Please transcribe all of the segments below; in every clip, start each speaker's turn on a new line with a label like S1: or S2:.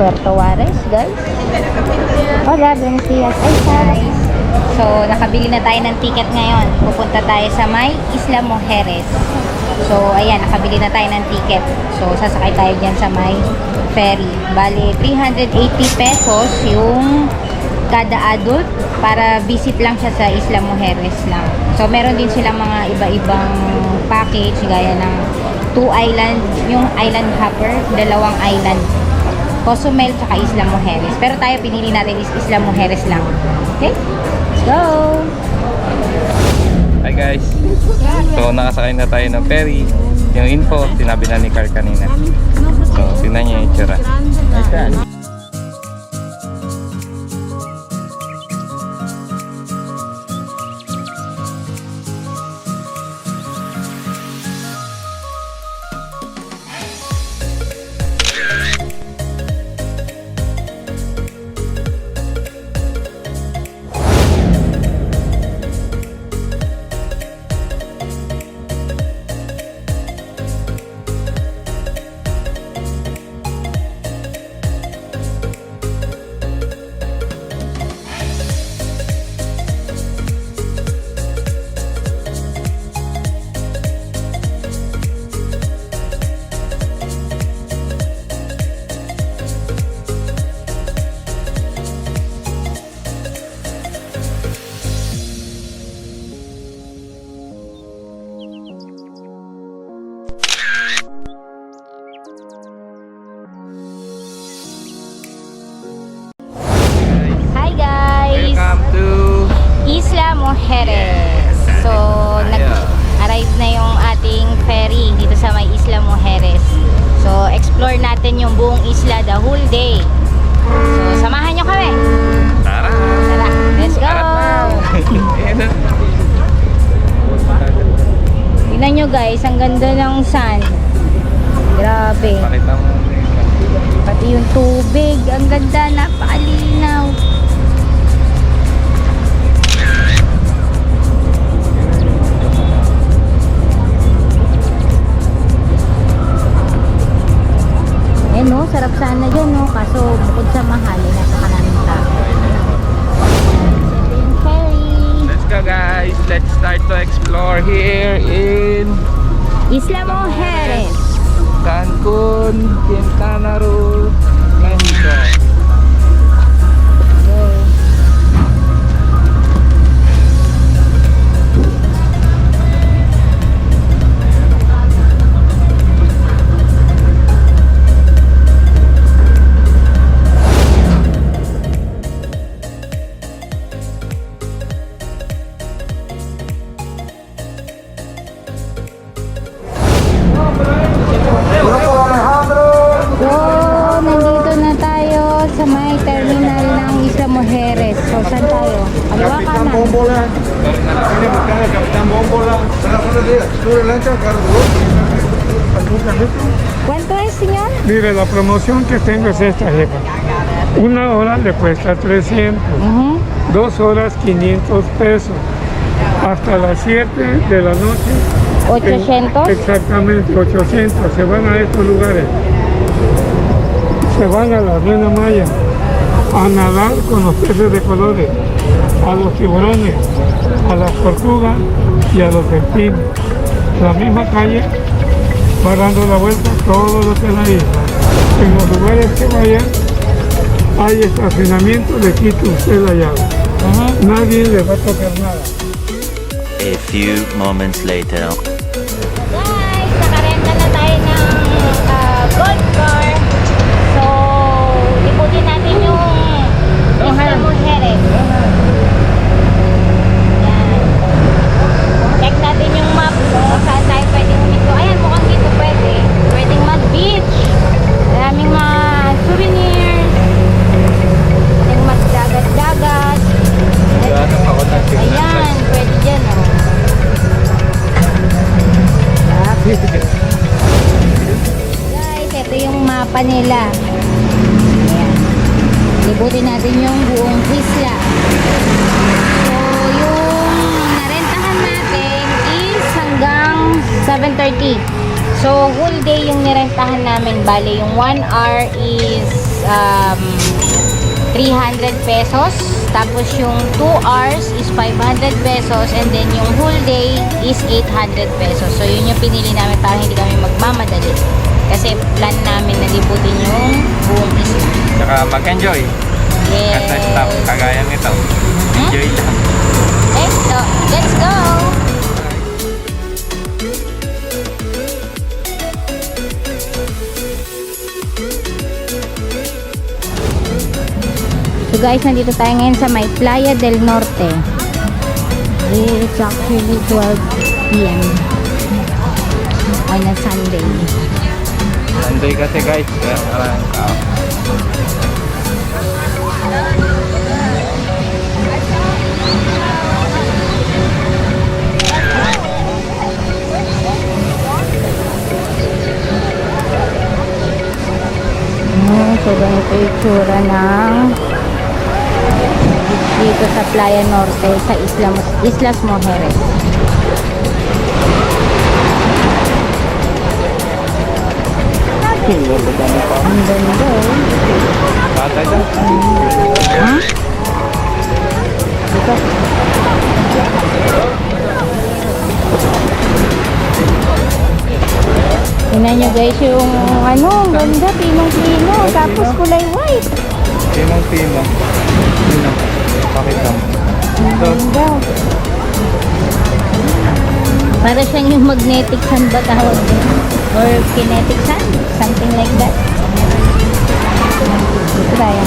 S1: Puerto Juarez, guys. Hola, buenos días. Ay, guys. So, nakabili na tayo ng ticket ngayon. Pupunta tayo sa may Isla Mujeres. So, ayan, nakabili na tayo ng ticket. So, sasakay tayo dyan sa may ferry. Bale, 380 pesos yung kada adult para visit lang siya sa Isla Mujeres lang. So, meron din silang mga iba-ibang package gaya ng 2 island, yung island hopper, 2 island. Cozumel tsaka Isla Mujeres. Pero tayo pinili natin is Isla Mujeres lang. Okay? Let's go!
S2: Hi guys! So, nakasakay na tayo ng ferry. Yung info, sinabi na ni Carl kanina. So, tingnan niyo yung itsura.
S1: Isla Mujeres. So, nag-arrive na yung ating ferry dito sa may Isla Mujeres. So, explore natin yung buong isla the whole day. So, samahan nyo kami.
S2: Tara!
S1: Tara, let's go! Tingnan nyo guys, ang ganda ng sun. Grabe.
S2: Pakita mo.
S1: Pati yung tubig, ang ganda, napakalinaw. Eh no, sarap sana dyan no, kaso bukod sa mahal, napakaraming tao. Ito yung ferry.
S2: Let's go guys! Let's start to explore here in
S1: Isla Mujeres.
S2: Cancun, Quintana Roo, Mexico.
S1: Nandito na tayo sa may terminal ng Isla Mujeres. So, saan tayo? Kaliwa kanan. ¿Cuánto es, señor?
S3: Mire, la promoción que tengo es esta, jefa. 1 hora le cuesta 300, 2 horas 500 pesos. Hasta las 7 de la noche.
S1: 800.
S3: Exactamente, 800. Se van a estos lugares. Se van a la Reina Maya a nadar con los peces de colores, a los tiburones, a las tortugas y a los delfines. La misma calle va dando la vuelta todo lo que es la isla. En los lugares que vayan hay estacionamiento, le quita usted la llave. Nadie le va a tocar nada.
S4: A few moments later.
S1: Guys, nakarenta na tayo ng golf car. So, liputin natin yung Isla Mujeres. Yan. Check natin yung map kung saan tayo pwede huminto. Ayan, mukhang dito pwede. Pwedeng mag-beach. Maraming mga souvenirs. Pwedeng mag-dagat-dagat. Ayan, pwede dyan, oh. Guys, ito yung mapa nila. Ayan. Libutin natin yung buong isla. So, yung narentahan natin is hanggang 7:30. So, whole day yung nirentahan namin. Bale, yung 1 hour is 300 pesos. Tapos yung 2 hours is 500 pesos. And then yung whole day is 800 pesos. So yun yung pinili namin para hindi kami magmamadali. Kasi plan namin na libutin yung buong isla.
S2: Tsaka mag-enjoy.
S1: Yes.
S2: Kasi stop, kagaya nito. Enjoy lang.
S1: Let's go! So guys, nandito tayo ngayon sa may Playa del Norte. It's actually 12 p.m. on a Sunday.
S2: Sunday kasi guys, kaya maraming tao.
S1: So ganito yung itsura ng dito sa Playa Norte sa Islas Mujeres. Ang ganda oh.
S2: Tatay dyan.
S1: Ha? Dito. Tingnan nyo guys yung ano, ang ganda, pinong-pino, tapos kulay white.
S2: Timong-timong. Timong. Bakit lang?
S1: Ang ganda. Para siyang yung magnetic sand ba tawag din? Or kinetic sand? Something like that. Ito tayo.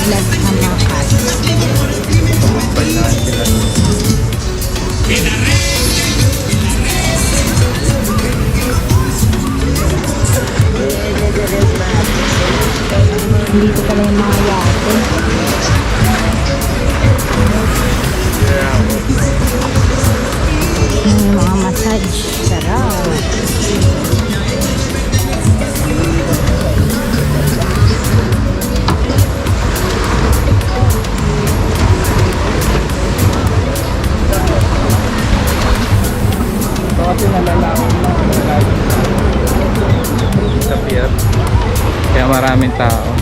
S1: Las Hamacas. Dito pala yung mga yate. Yung mga massage. Sarap.
S2: Ito kasi nalalaman sa pier. Kaya maraming tao.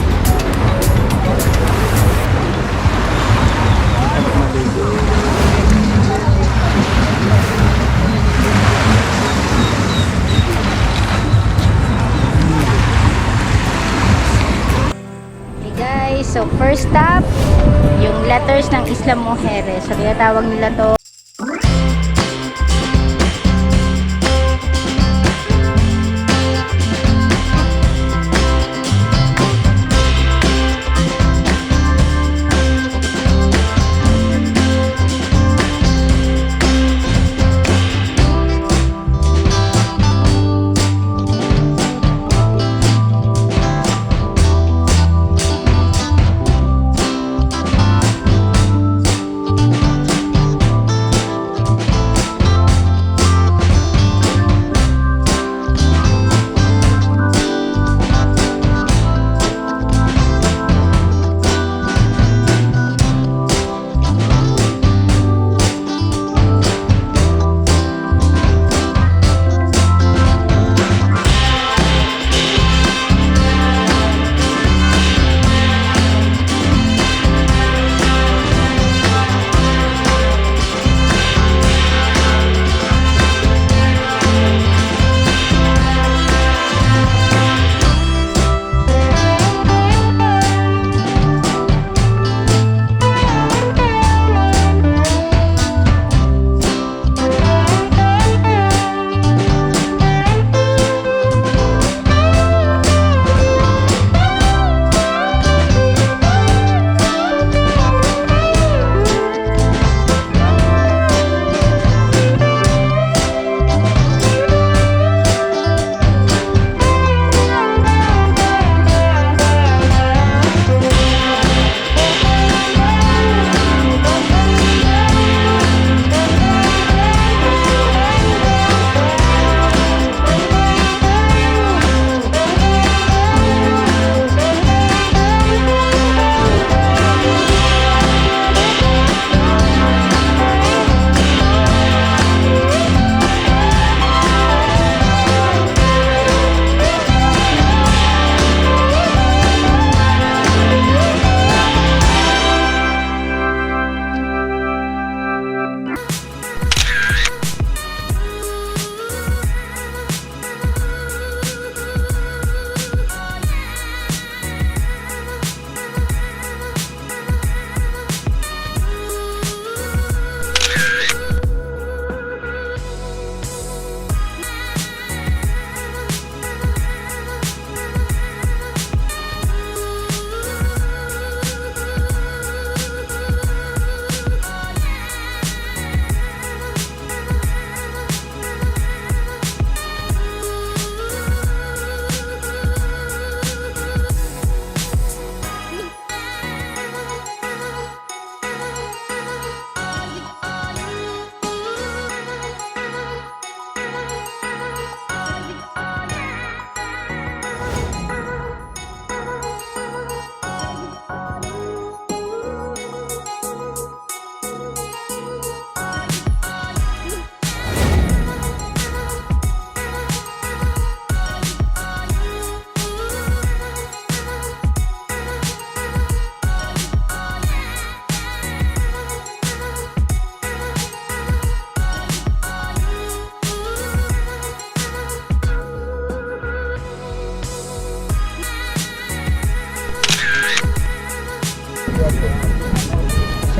S1: Hey guys, so first stop, yung letters ng Isla Mujeres. So tinatawag nila to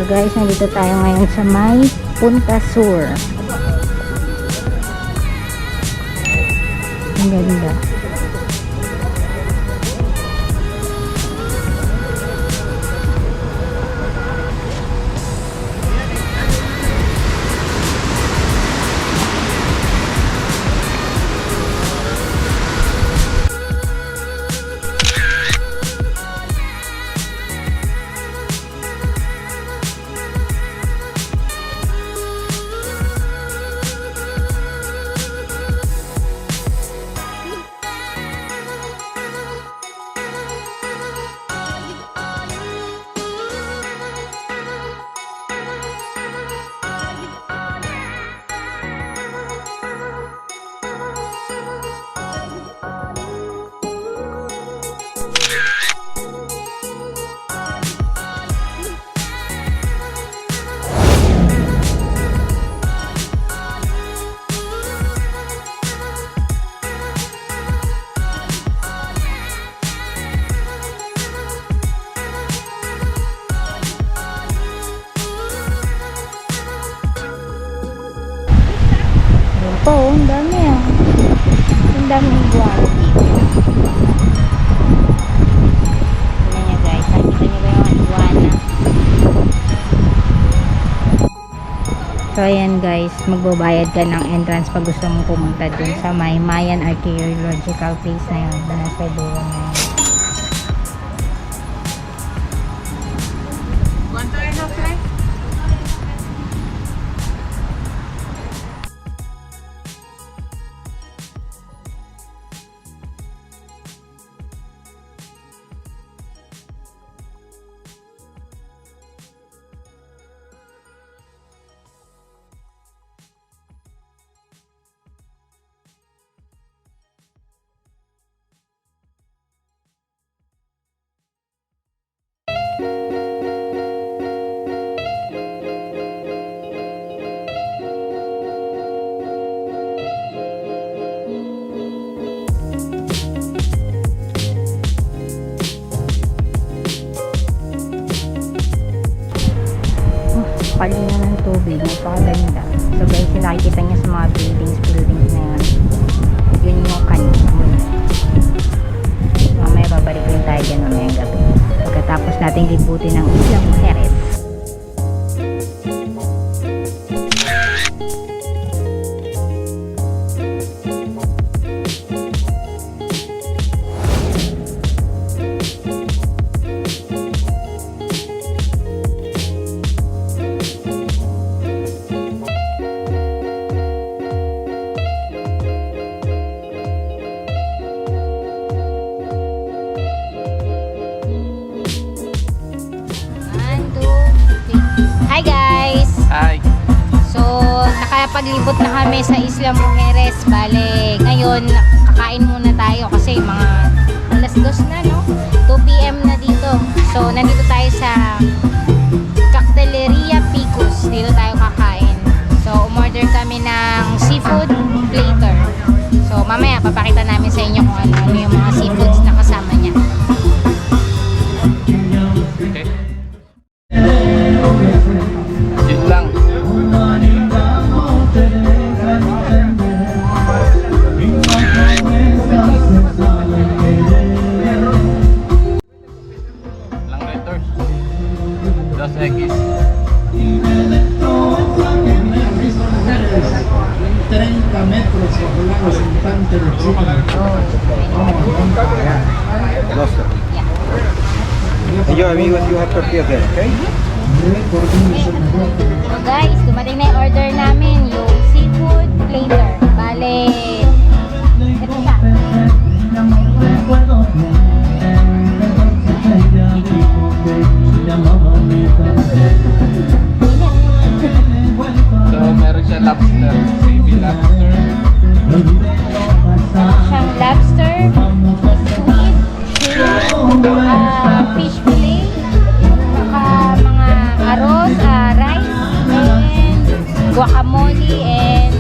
S1: So guys, nandito tayo ngayon sa may Punta Sur. Ang ganda. Ito, ang dami ah. Ang daming buwan dito. Tignan nyo guys, nakita nyo ba yung iguana? So ayan guys, magbabayad ka ng entrance pag gusto mong pumunta dun sa may Mayan Archaeological Place na yun. Na nasa dulo na yun. Kalina ng tubig, napakaganda. So guys, yung nakikita niya sa mga buildings na yan, yun yung kanina. Mamaya babalik rin tayo dyan mamayang gabi pagkatapos natin libutin ng Isla Mujeres. Hi guys!
S2: Hi!
S1: So, nakapaglibot na kami sa Isla Mujeres. Bale, ngayon, kakain muna tayo kasi mga alas 2 na, no? 2 PM na dito. So, nandito tayo sa Cocteleria Picos. Dito tayo kakain. So, umorder kami ng seafood platter. So, mamaya, papakita namin sa inyo kung ano yung mga seafoods na kasama niya.
S2: Okay. Yun lang. Lang letters. 2X.
S5: 30 metros bajo el agua sin tanto de
S6: Y yo, amigos, you have tortillas there, okay?
S1: So guys, dumating na yung order namin, yung seafood platter. Bale, ito siya.
S2: So, meron siya lobster. Baby lobster.
S1: Siyang lobster, squid, shrimp, fish fillet, saka mga arroz, rice, and guacamole, and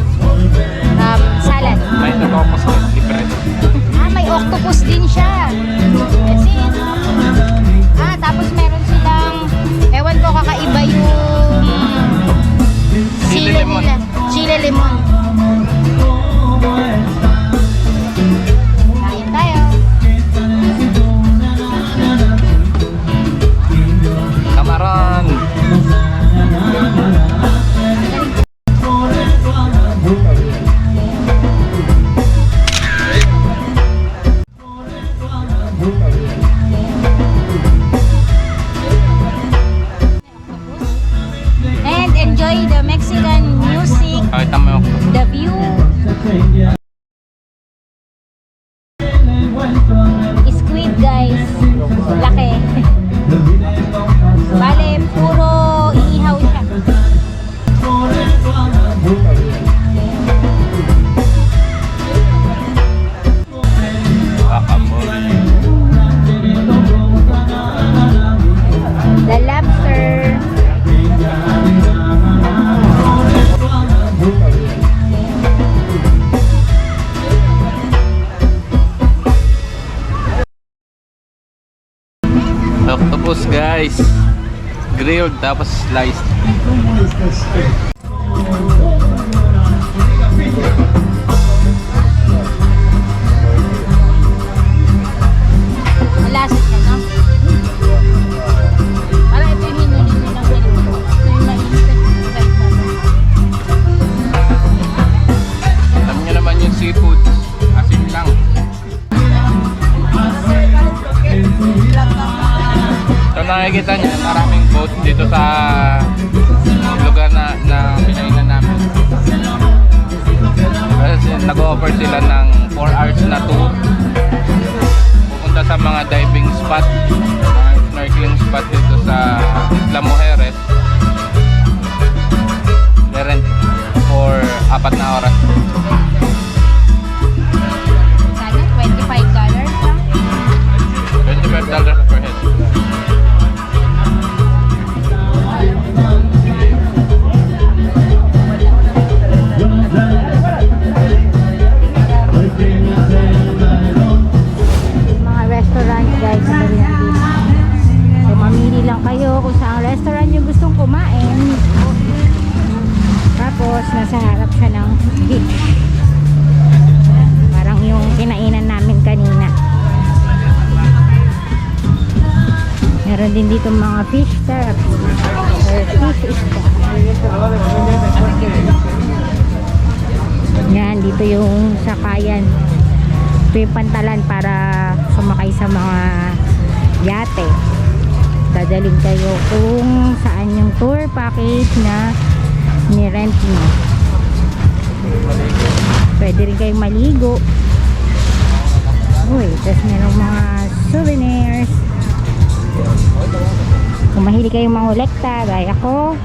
S2: guys. Grilled tapos sliced.
S5: ¿Cómo es este?
S1: Malasot na, no? Para ito yung hinuli ng ganito. Ito yung malinis na side na to.
S2: Alam nyo naman yung seafood. Asin lang. So nakikita nyo, maraming boat dito sa lugar na pinainan namin. Kasi nag-offer sila ng 4 hours na tour. Pupunta sa mga diving spot, mga snorkeling spot dito sa Isla Mujeres. Rent for 4 na oras.
S1: Sana, $25 lang.
S2: $25 per head.
S1: Mga restaurant guys na rin nandito. So mamili lang kayo kung saan restaurant yung gustong kumain. Tapos nasa harap siya ng beach. Parang yung kinainan namin kanina. Meron din dito mga fish therapy or fish spa. Yan, dito yung sakayan. Ito yung pantalan para sumakay sa mga yate. Dadalhin kayo kung saan yung tour package na ni-rent nyo. Pwede rin kayong maligo. Uy, tapos merong mga souvenirs. Kung mahilig kayong mangolekta, gaya ko,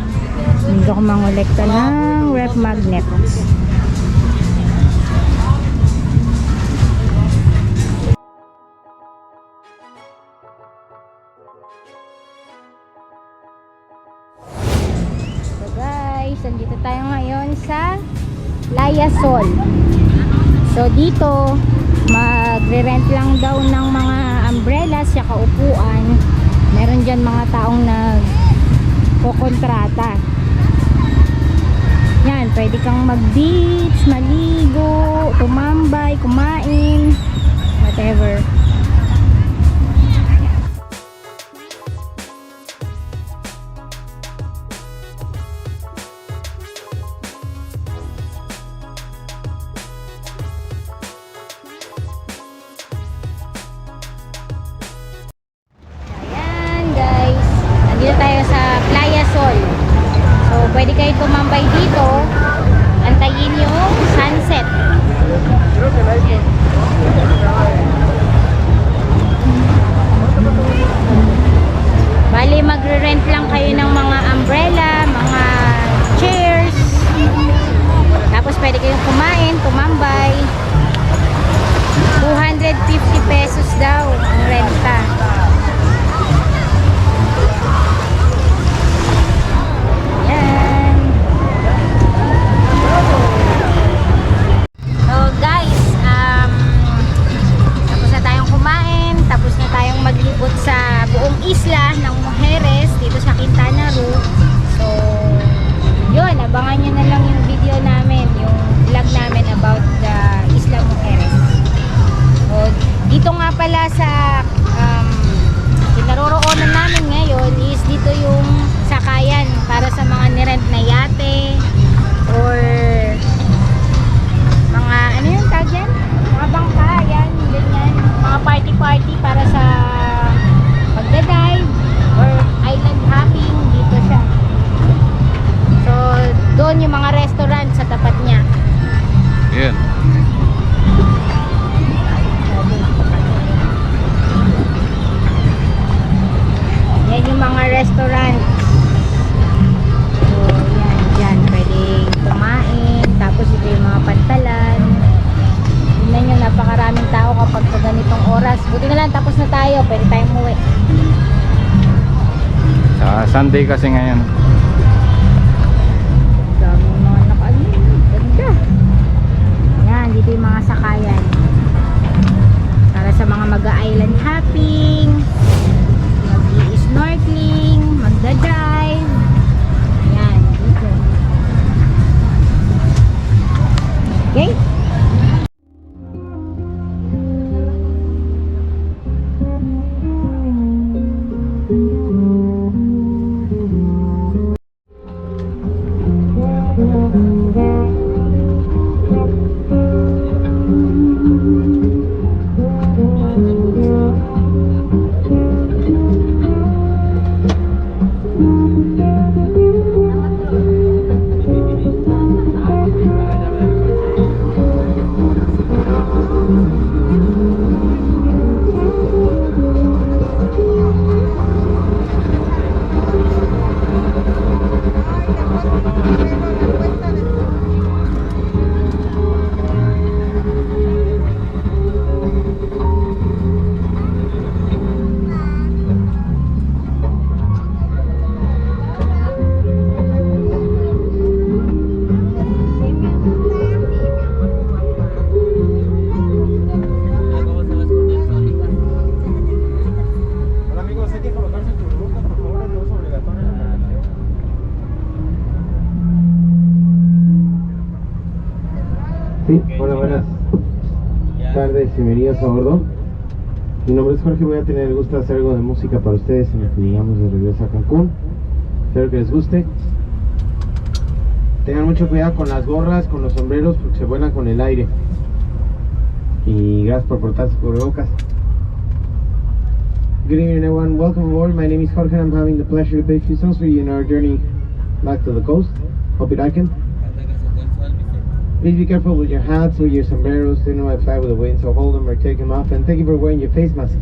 S1: hindi ako mangolekta ng ref magnets. So guys, nandito tayo ngayon sa Playa Sol. So dito, magre-rent lang daw ng mga umbrellas at upuan. Meron dyan mga taong nagkokontrata. Yan, pwede kang mag-beach, maligo, tumambay, kumain, whatever. Dito tayo sa Playa Sol. So, pwede kayo tumambay dito. Antayin yung sunset. Yan. Bali, magre-rent lang kayo ng mga umbrella, mga chairs. Tapos, pwede kayong kumain, tumambay. 250 pesos daw ang renta. Maglibot sa buong isla ng Mujeres dito sa Quintana Roo. So, yun, abangan nyo na lang yung video namin, yung vlog namin about the Isla Mujeres. So, dito nga pala sa kinaroroonan namin ngayon is dito yung sakayan para sa mga nirent na yate or mga, ano yung tawag yan? Mga bangka, yan, ganyan. Mga party-party para sa magda-dive or island hopping, dito siya. So, doon yung mga restaurant sa tapat niya.
S2: Yun.
S1: Yan yung mga restaurant. So, yan, dyan. Pwedeng kumain. Tapos ito yung mga pantalan. Tingnan nyo, napakaraming tao kapag sa ganitong oras. Buti na lang, tapos na tayo. Pwede tayong umuwi.
S2: Sunday kasi ngayon.
S1: Daming mga nakaano. Ganda. Yan, dito yung mga sakayan. Para sa mga mag-island hopping, mag-snorkeling.
S7: Hola, buenas tardes y bienvenidos a bordo. Mi nombre es Jorge, voy a tener el gusto de hacer algo de música para ustedes en lo que llegamos de regreso a Cancún. Espero que les guste. Tengan mucho cuidado con las gorras, con los sombreros, porque se vuelan con el aire. Y gracias por portarse cubrebocas. Good evening everyone, welcome aboard. My name is Jorge and I'm having the pleasure to play a few songs for you in our journey back to the coast. Hope you like it. Please be careful with your hats or your sombreros. They know I fly with the wind, so hold them or take them off. And thank you for wearing your face mask.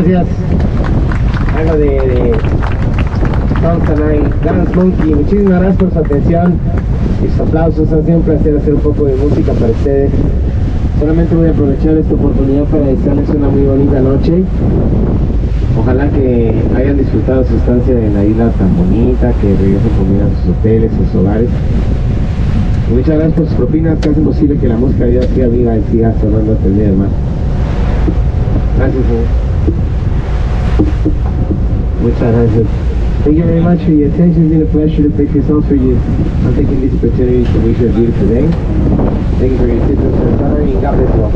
S7: gracias. Algo de Dance Monkey. Muchísimas gracias por su atención y sus aplausos. Ha sido un placer hacer un poco de música para ustedes. Solamente voy a aprovechar esta oportunidad para desearles una muy bonita noche. Ojalá que hayan disfrutado su estancia en la isla tan bonita, que regresen con bien a sus hoteles, sus hogares. Y muchas gracias por sus propinas que hacen posible que la música ya siga viva y siga sonando hasta el día de más. Gracias, señor. Muchas gracias. Thank you very much for your attention. It's been a pleasure to play few songs for you. I'm taking this opportunity to wish you a beautiful day. Thank you for your assistance and time, and God bless you all.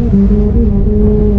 S8: Thank you.